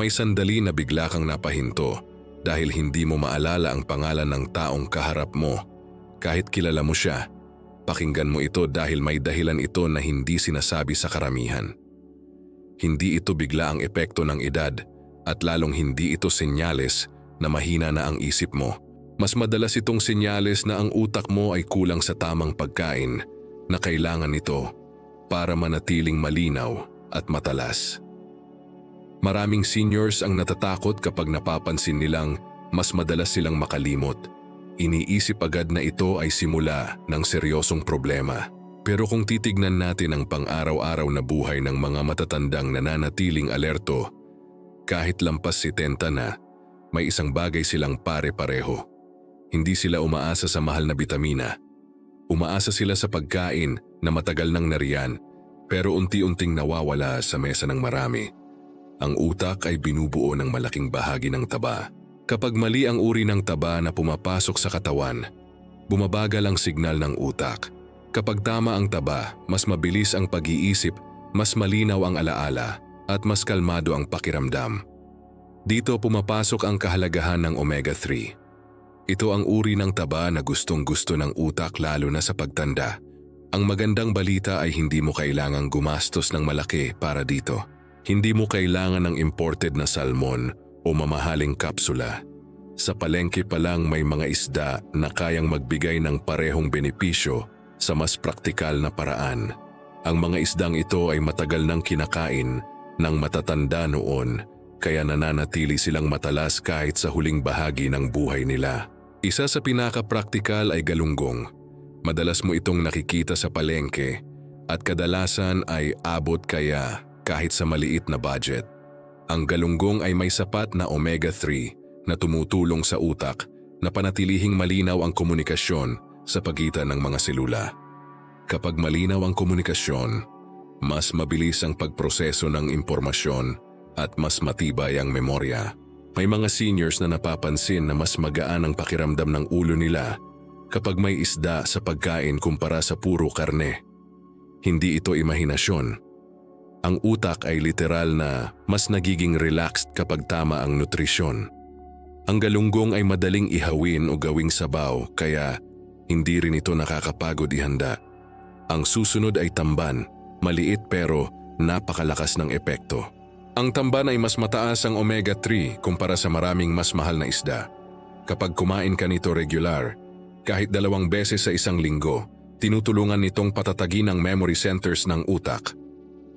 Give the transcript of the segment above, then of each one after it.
may sandali na bigla kang napahinto dahil hindi mo maalala ang pangalan ng taong kaharap mo. Kahit kilala mo siya, pakinggan mo ito dahil may dahilan ito na hindi sinasabi sa karamihan. Hindi ito bigla ang epekto ng edad at lalong hindi ito senyales na mahina na ang isip mo. Mas madalas itong senyales na ang utak mo ay kulang sa tamang pagkain na kailangan nito para manatiling malinaw at matalas. Maraming seniors ang natatakot kapag napapansin nilang mas madalas silang makalimot. Iniisip agad na ito ay simula ng seryosong problema. Pero kung titignan natin ang pang-araw-araw na buhay ng mga matatandang nananatiling alerto, kahit lampas 70 na, may isang bagay silang pare-pareho. Hindi sila umaasa sa mahal na bitamina. Umaasa sila sa pagkain na matagal nang nariyan pero unti-unting nawawala sa mesa ng marami. Ang utak ay binubuo ng malaking bahagi ng taba. Kapag mali ang uri ng taba na pumapasok sa katawan, bumabagal ang signal ng utak. Kapag tama ang taba, mas mabilis ang pag-iisip, mas malinaw ang alaala, at mas kalmado ang pakiramdam. Dito pumapasok ang kahalagahan ng omega-3. Ito ang uri ng taba na gustong-gusto ng utak lalo na sa pagtanda. Ang magandang balita ay hindi mo kailangang gumastos ng malaki para dito. Hindi mo kailangan ng imported na salmon o mamahaling kapsula. Sa palengke pa lang may mga isda na kayang magbigay ng parehong benepisyo sa mas praktikal na paraan. Ang mga isdang ito ay matagal nang kinakain ng matatanda noon, kaya nananatili silang matalas kahit sa huling bahagi ng buhay nila. Isa sa pinaka-praktikal ay galunggong. Madalas mo itong nakikita sa palengke at kadalasan ay abot kaya kahit sa maliit na budget. Ang galunggong ay may sapat na omega-3 na tumutulong sa utak na panatilihing malinaw ang komunikasyon sa pagitan ng mga selula. Kapag malinaw ang komunikasyon, mas mabilis ang pagproseso ng impormasyon at mas matibay ang memorya. May mga seniors na napapansin na mas magaan ang pakiramdam ng ulo nila kapag may isda sa pagkain kumpara sa puro karne. Hindi ito imahinasyon. Ang utak ay literal na mas nagiging relaxed kapag tama ang nutrisyon. Ang galunggong ay madaling ihawin o gawing sabaw kaya hindi rin ito nakakapagod ihanda. Ang susunod ay tamban, maliit pero napakalakas ng epekto. Ang tamban ay mas mataas ang omega-3 kumpara sa maraming mas mahal na isda. Kapag kumain ka nito regular, kahit 2 beses sa isang linggo, tinutulungan nitong patatagin ang memory centers ng utak.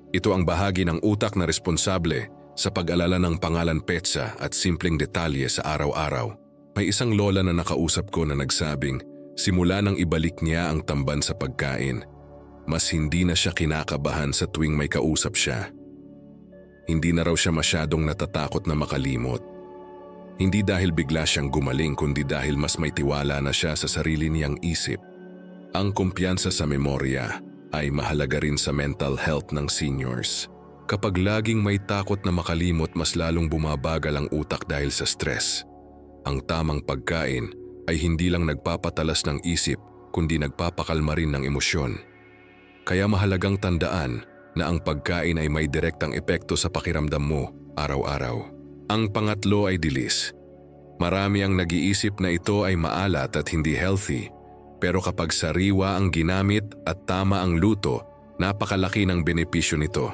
Ito ang bahagi ng utak na responsable sa pag-alala ng pangalan, petsa at simpleng detalye sa araw-araw. May isang lola na nakausap ko na nagsabing simula nang ibalik niya ang tamban sa pagkain, mas hindi na siya kinakabahan sa tuwing may kausap siya. Hindi na raw siya masyadong natatakot na makalimot. Hindi dahil bigla siyang gumaling kundi dahil mas may tiwala na siya sa sarili niyang isip. Ang kumpiyansa sa memorya ay mahalaga rin sa mental health ng seniors. Kapag laging may takot na makalimot, mas lalong bumabagal ang utak dahil sa stress. Ang tamang pagkain ay hindi lang nagpapatalas ng isip kundi nagpapakalma rin ng emosyon. Kaya mahalagang tandaan na ang pagkain ay may direktang epekto sa pakiramdam mo araw-araw. Ang pangatlo ay dilis. Marami ang nag-iisip na ito ay maalat at hindi healthy, pero kapag sariwa ang ginamit at tama ang luto, napakalaki ng benepisyo nito.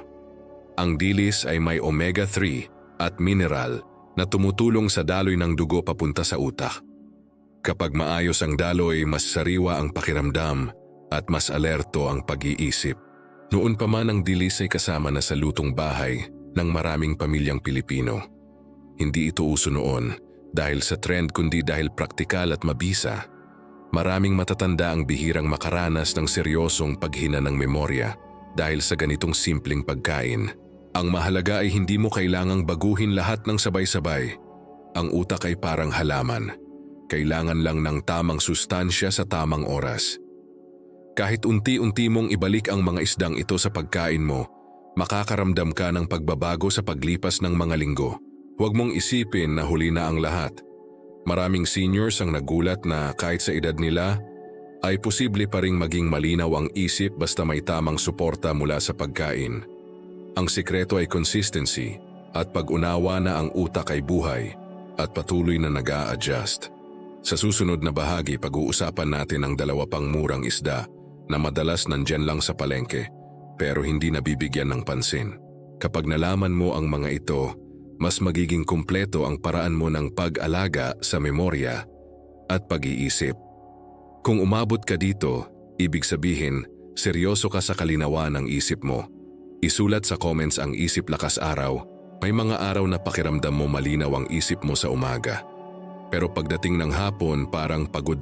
Ang dilis ay may omega-3 at mineral na tumutulong sa daloy ng dugo papunta sa utak. Kapag maayos ang daloy, mas sariwa ang pakiramdam at mas alerto ang pag-iisip. Noon pa man ang dilis ay kasama na sa lutong bahay ng maraming pamilyang Pilipino. Hindi ito uso noon dahil sa trend kundi dahil praktikal at mabisa. Maraming matatanda ang bihirang makaranas ng seryosong paghina ng memorya dahil sa ganitong simpleng pagkain. Ang mahalaga ay hindi mo kailangang baguhin lahat ng sabay-sabay. Ang utak ay parang halaman. Kailangan lang ng tamang sustansya sa tamang oras. Kahit unti-unti mong ibalik ang mga isdang ito sa pagkain mo, makakaramdam ka ng pagbabago sa paglipas ng mga linggo. Huwag mong isipin na huli na ang lahat. Maraming seniors ang nagulat na kahit sa edad nila, ay posible pa ring maging malinaw ang isip basta may tamang suporta mula sa pagkain. Ang sikreto ay consistency, at pag-unawa na ang utak ay buhay at patuloy na nag-a-adjust. Sa susunod na bahagi, pag-uusapan natin ang dalawa pang murang isda na madalas nandyan lang sa palengke pero hindi nabibigyan ng pansin. Kapag nalaman mo ang mga ito, mas magiging kumpleto ang paraan mo ng pag-alaga sa memorya at pag-iisip. Kung umabot ka dito, ibig sabihin, seryoso ka sa kalinawan ng isip mo. Isulat sa comments ang isip lakas araw. May mga araw na pakiramdam mo malinaw ang isip mo sa umaga. Pero pagdating ng hapon, parang pagod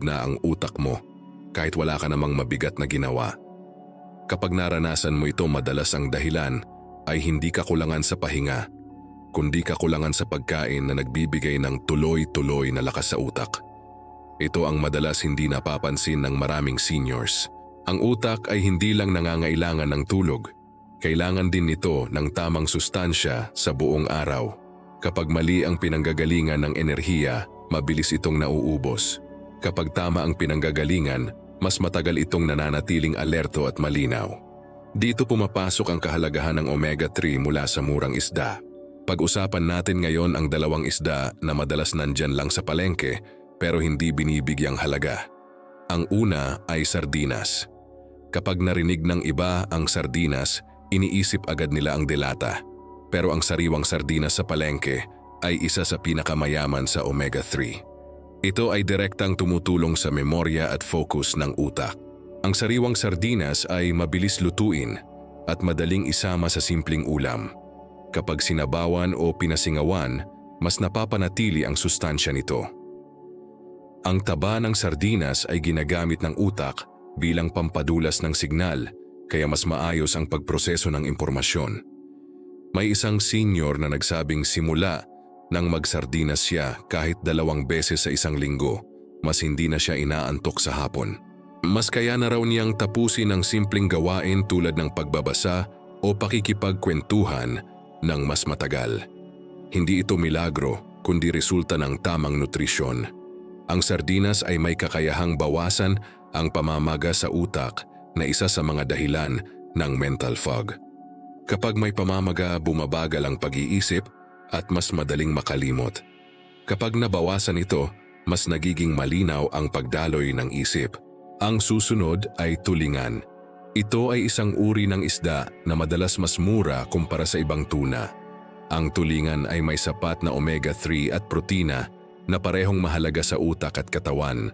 na ang utak mo, kahit wala ka namang mabigat na ginawa. Kapag naranasan mo ito, madalas ang dahilan ay hindi kakulangan sa pahinga, kundi kakulangan sa pagkain na nagbibigay ng tuloy-tuloy na lakas sa utak. Ito ang madalas hindi napapansin ng maraming seniors. Ang utak ay hindi lang nangangailangan ng tulog. Kailangan din nito ng tamang sustansya sa buong araw. Kapag mali ang pinanggagalingan ng enerhiya, mabilis itong nauubos. Kapag tama ang pinanggagalingan, mas matagal itong nananatiling alerto at malinaw. Dito pumapasok ang kahalagahan ng omega-3 mula sa murang isda. Pag-usapan natin ngayon ang dalawang isda na madalas nandyan lang sa palengke pero hindi binibigyang halaga. Ang una ay sardinas. Kapag narinig ng iba ang sardinas, iniisip agad nila ang delata. Pero ang sariwang sardinas sa palengke ay isa sa pinakamayaman sa omega-3. Ito ay direktang tumutulong sa memorya at focus ng utak. Ang sariwang sardinas ay mabilis lutuin at madaling isama sa simpleng ulam. Kapag sinabawan o pinasingawan, mas napapanatili ang sustansya nito. Ang taba ng sardinas ay ginagamit ng utak bilang pampadulas ng signal, kaya mas maayos ang pagproseso ng impormasyon. May isang senior na nagsabing simula nang magsardinas siya kahit 2 beses sa isang linggo, mas hindi na siya inaantok sa hapon. Mas kaya na raw niyang tapusin ang simpleng gawain tulad ng pagbabasa o pakikipagkwentuhan ng mas matagal. Hindi ito milagro, kundi resulta ng tamang nutrisyon. Ang sardinas ay may kakayahang bawasan ang pamamaga sa utak na isa sa mga dahilan ng mental fog. Kapag may pamamaga, bumabagal ang pag-iisip at mas madaling makalimot. Kapag nabawasan ito, mas nagiging malinaw ang pagdaloy ng isip. Ang susunod ay tulingan. Ito ay isang uri ng isda na madalas mas mura kumpara sa ibang tuna. Ang tulingan ay may sapat na omega-3 at protina na parehong mahalaga sa utak at katawan.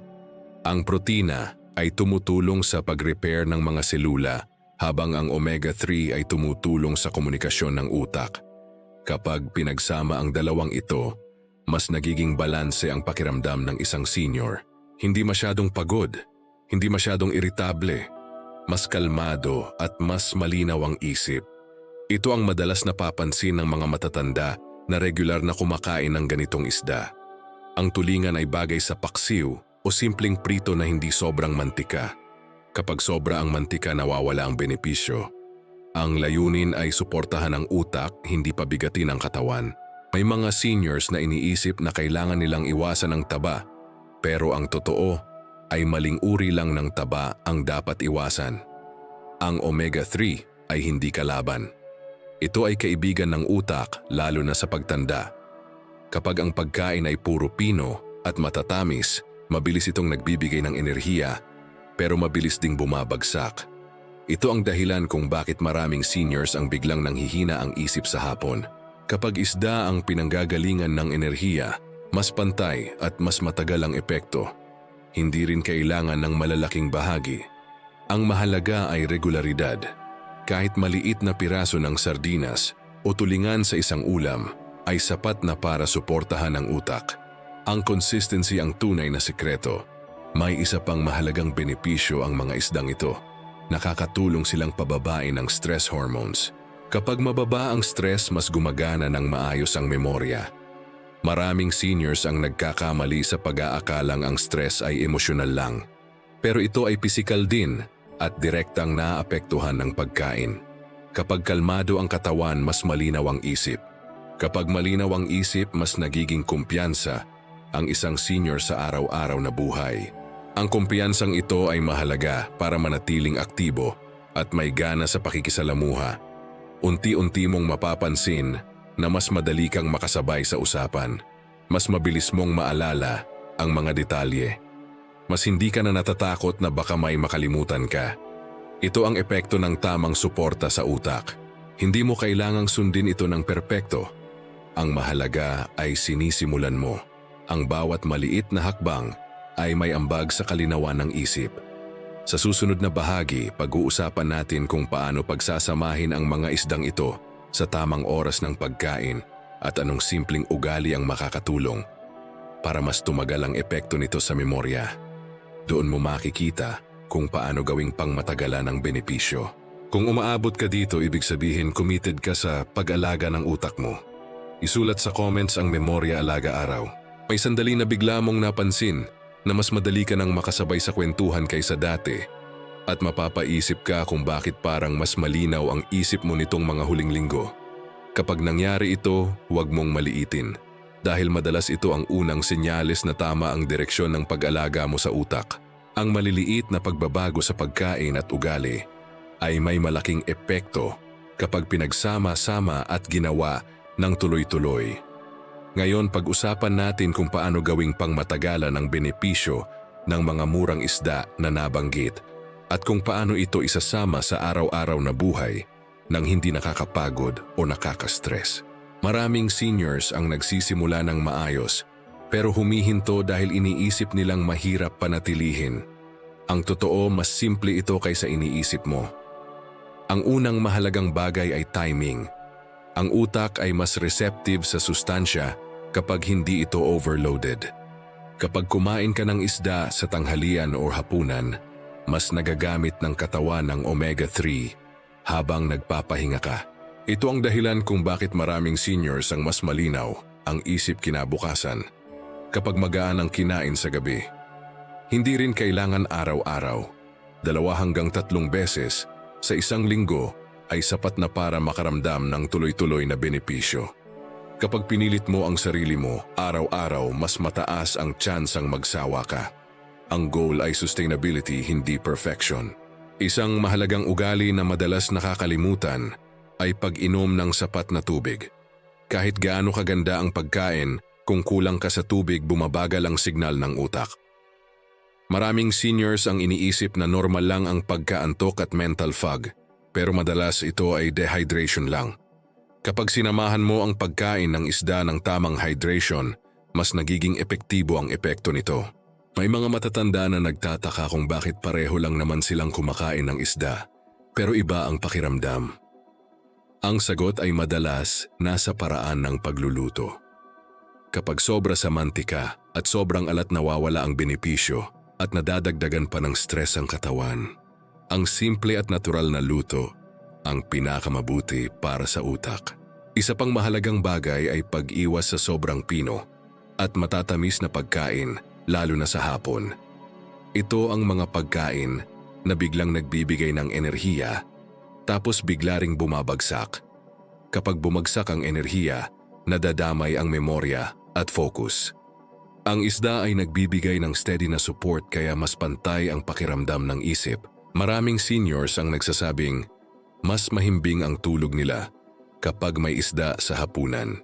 Ang protina ay tumutulong sa pag-repair ng mga selula, habang ang omega-3 ay tumutulong sa komunikasyon ng utak. Kapag pinagsama ang dalawang ito, mas nagiging balanse ang pakiramdam ng isang senior. Hindi masyadong pagod, hindi masyadong iritable, mas kalmado at mas malinaw ang isip. Ito ang madalas napapansin ng mga matatanda na regular na kumakain ng ganitong isda. Ang tulingan ay bagay sa paksiw o simpleng prito na hindi sobrang mantika. Kapag sobra ang mantika, nawawala ang benepisyo. Ang layunin ay suportahan ang utak, hindi pabigatin ang katawan. May mga seniors na iniisip na kailangan nilang iwasan ang taba, pero ang totoo ay maling uri lang ng taba ang dapat iwasan. Ang omega-3 ay hindi kalaban. Ito ay kaibigan ng utak, lalo na sa pagtanda. Kapag ang pagkain ay puro pino at matatamis, mabilis itong nagbibigay ng enerhiya, pero mabilis ding bumabagsak. Ito ang dahilan kung bakit maraming seniors ang biglang nanghihina ang isip sa hapon. Kapag isda ang pinanggagalingan ng enerhiya, mas pantay at mas matagal ang epekto. Hindi rin kailangan ng malalaking bahagi. Ang mahalaga ay regularidad. Kahit maliit na piraso ng sardinas o tulingan sa isang ulam ay sapat na para suportahan ang utak. Ang consistency ang tunay na sikreto. May isa pang mahalagang benepisyo ang mga isdang ito. Nakakatulong silang pababain ang stress hormones. Kapag mababa ang stress, mas gumagana ng maayos ang memorya. Maraming seniors ang nagkakamali sa pag-aakalang ang stress ay emosyonal lang. Pero ito ay pisikal din at direktang naapektuhan ng pagkain. Kapag kalmado ang katawan, mas malinaw ang isip. Kapag malinaw ang isip, mas nagiging kumpiyansa ang isang senior sa araw-araw na buhay. Ang kumpiyansang ito ay mahalaga para manatiling aktibo at may gana sa pakikisalamuha. Unti-unti mong mapapansin na mas madali kang makasabay sa usapan. Mas mabilis mong maalala ang mga detalye. Mas hindi ka na natatakot na baka may makalimutan ka. Ito ang epekto ng tamang suporta sa utak. Hindi mo kailangang sundin ito ng perpekto. Ang mahalaga ay sinisimulan mo. Ang bawat maliit na hakbang ay may ambag sa kalinawan ng isip. Sa susunod na bahagi, pag-uusapan natin kung paano pagsasamahin ang mga isdang ito sa tamang oras ng pagkain at anong simpleng ugali ang makakatulong para mas tumagal ang epekto nito sa memorya. Doon mo makikita kung paano gawing pangmatagalan ang benepisyo. Kung umaabot ka dito, ibig sabihin committed ka sa pag-alaga ng utak mo. Isulat sa comments ang memorya alaga araw. May sandali na bigla mong napansin na mas madali ka nang makasabay sa kwentuhan kaysa dati at mapapaisip ka kung bakit parang mas malinaw ang isip mo nitong mga huling linggo. Kapag nangyari ito, huwag mong maliitin dahil madalas ito ang unang senyales na tama ang direksyon ng pag-alaga mo sa utak. Ang maliliit na pagbabago sa pagkain at ugali ay may malaking epekto kapag pinagsama-sama at ginawa ng tuloy-tuloy. Ngayon, pag-usapan natin kung paano gawing pangmatagalan ang benepisyo ng mga murang isda na nabanggit at kung paano ito isasama sa araw-araw na buhay nang hindi nakakapagod o nakaka-stress. Maraming seniors ang nagsisimula ng maayos pero humihinto dahil iniisip nilang mahirap panatilihin. Ang totoo, mas simple ito kaysa iniisip mo. Ang unang mahalagang bagay ay timing. Ang utak ay mas receptive sa sustansya kapag hindi ito overloaded. Kapag kumain ka ng isda sa tanghalian o hapunan, mas nagagamit ng katawan ng omega-3 habang nagpapahinga ka. Ito ang dahilan kung bakit maraming seniors ang mas malinaw ang isip kinabukasan kapag magaan ang kinain sa gabi. Hindi rin kailangan araw-araw. 2 hanggang 3 beses sa isang linggo ay sapat na para makaramdam ng tuloy-tuloy na benepisyo. Kapag pinilit mo ang sarili mo, araw-araw mas mataas ang tsansang magsawa ka. Ang goal ay sustainability, hindi perfection. Isang mahalagang ugali na madalas nakakalimutan ay pag-inom ng sapat na tubig. Kahit gaano kaganda ang pagkain, kung kulang ka sa tubig, bumabagal ang signal ng utak. Maraming seniors ang iniisip na normal lang ang pagkaantok at mental fog, pero madalas ito ay dehydration lang. Kapag sinamahan mo ang pagkain ng isda ng tamang hydration, mas nagiging epektibo ang epekto nito. May mga matatanda na nagtataka kung bakit pareho lang naman silang kumakain ng isda, pero iba ang pakiramdam. Ang sagot ay madalas nasa paraan ng pagluluto. Kapag sobra sa mantika at sobrang alat, nawawala ang benepisyo at nadadagdagan pa ng stress ang katawan. Ang simple at natural na luto ang pinakamabuti para sa utak. Isa pang mahalagang bagay ay pag-iwas sa sobrang pino at matatamis na pagkain, lalo na sa hapon. Ito ang mga pagkain na biglang nagbibigay ng enerhiya tapos bigla ring bumabagsak. Kapag bumagsak ang enerhiya, nadadamay ang memorya at focus. Ang isda ay nagbibigay ng steady na support kaya mas pantay ang pakiramdam ng isip. Maraming seniors ang nagsasabing mas mahimbing ang tulog nila kapag may isda sa hapunan.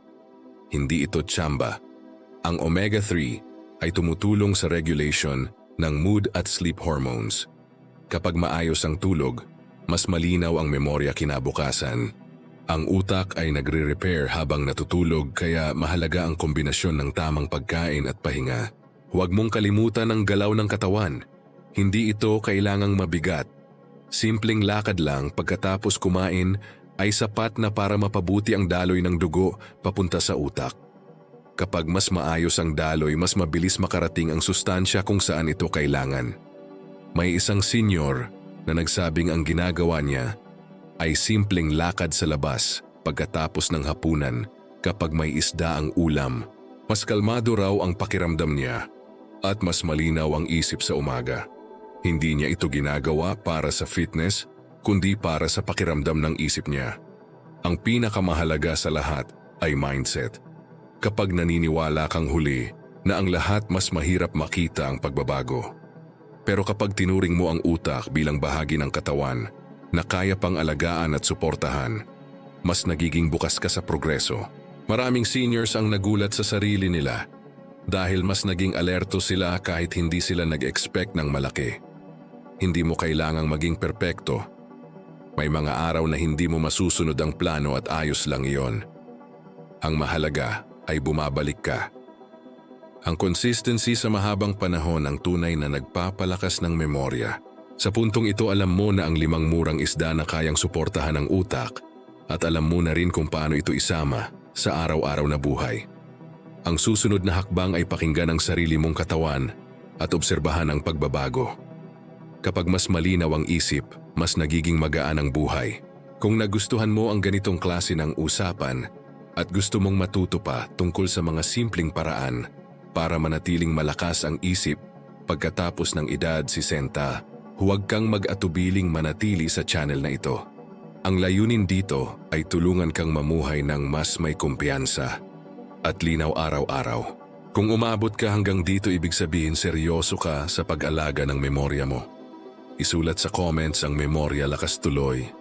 Hindi ito tsamba. Ang omega-3 ay tumutulong sa regulation ng mood at sleep hormones. Kapag maayos ang tulog, mas malinaw ang memorya kinabukasan. Ang utak ay nagre-repair habang natutulog kaya mahalaga ang kombinasyon ng tamang pagkain at pahinga. Huwag mong kalimutan ang galaw ng katawan. Hindi ito kailangang mabigat. Simpleng lakad lang pagkatapos kumain ay sapat na para mapabuti ang daloy ng dugo papunta sa utak. Kapag mas maayos ang daloy, mas mabilis makarating ang sustansya kung saan ito kailangan. May isang senior na nagsabing ang ginagawa niya ay simpleng lakad sa labas pagkatapos ng hapunan kapag may isda ang ulam. Mas kalmado raw ang pakiramdam niya at mas malinaw ang isip sa umaga. Hindi niya ito ginagawa para sa fitness, kundi para sa pakiramdam ng isip niya. Ang pinakamahalaga sa lahat ay mindset. Kapag naniniwala kang huli na ang lahat, mas mahirap makita ang pagbabago. Pero kapag tinuring mo ang utak bilang bahagi ng katawan na kaya pang alagaan at suportahan, mas nagiging bukas ka sa progreso. Maraming seniors ang nagulat sa sarili nila dahil mas naging alerto sila kahit hindi sila nag-expect ng malaki. Hindi mo kailangang maging perpekto. May mga araw na hindi mo masusunod ang plano at ayos lang iyon. Ang mahalaga ay bumabalik ka. Ang consistency sa mahabang panahon ang tunay na nagpapalakas ng memorya. Sa puntong ito alam mo na ang 5 murang isda na kayang suportahan ang utak at alam mo na rin kung paano ito isama sa araw-araw na buhay. Ang susunod na hakbang ay pakinggan ang sarili mong katawan at obserbahan ang pagbabago. Kapag mas malinaw ang isip, mas nagiging magaan ang buhay. Kung nagustuhan mo ang ganitong klase ng usapan at gusto mong matuto pa tungkol sa mga simpleng paraan para manatiling malakas ang isip pagkatapos ng edad 60, huwag kang mag-atubiling manatili sa channel na ito. Ang layunin dito ay tulungan kang mamuhay ng mas may kumpiyansa at linaw araw-araw. Kung umabot ka hanggang dito, ibig sabihin seryoso ka sa pag-alaga ng memorya mo. Isulat sa comments ang memorya lakas tuloy